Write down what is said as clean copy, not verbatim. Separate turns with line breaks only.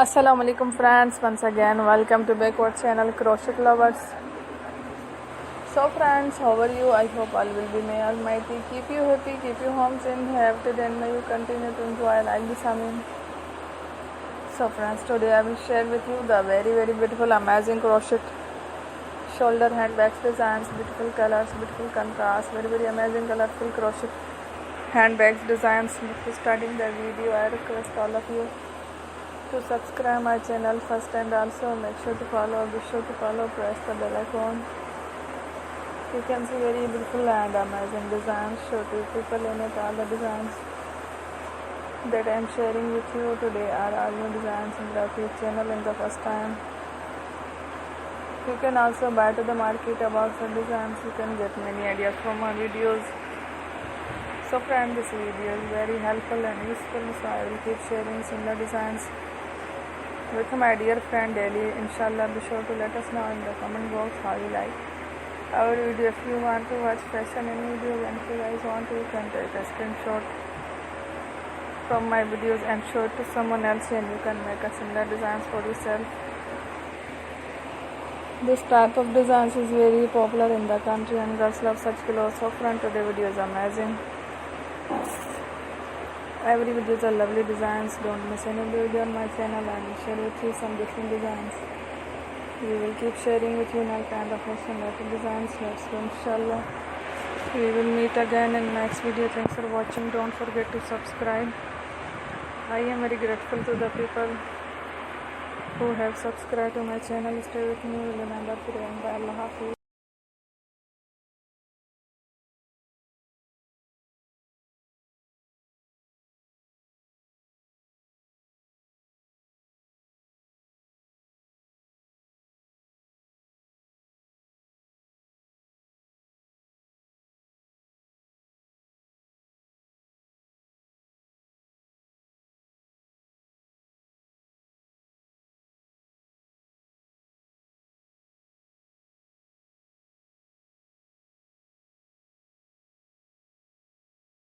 Assalamu alaikum friends, once again welcome to backward channel Crochet Lovers. So friends, how are you? I hope all will be may almighty keep you happy, keep you homes in health, and may you continue to enjoy like this. So friends, today I will share with you the very beautiful amazing crochet shoulder handbags designs, beautiful colors, beautiful contrast, very amazing colorful crochet handbags designs. Before starting the video, I request all of you to subscribe my channel first, and also make sure to follow, be sure to follow, press the bell icon. You can see very beautiful and amazing designs. Show to people in it. All the designs that I am sharing with you today are all new designs in the channel in the first time. You can also buy to the market about the designs. You can get many ideas from my videos. So friend, this video is very helpful and useful, so I will keep sharing similar designs with my dear friend daily. Inshallah, be sure to let us know in the comment box how you like our video. If you want to watch fashion in videos, and if you guys want to, you can take a screenshot from my videos and show it to someone else, and you can make a similar designs for yourself. This type of designs is very popular in the country and girls love such clothes. So friend, today video is amazing. Every video is a lovely designs. Don't miss any video on my channel. I will share with you some different designs. We will keep sharing with you all kind of fashion designs. Let's go, inshallah. We will meet again in next video. Thanks for watching. Don't forget to subscribe. I am very grateful to the people who have subscribed to my channel. Stay with me. Remember to remember Allah Hafiz.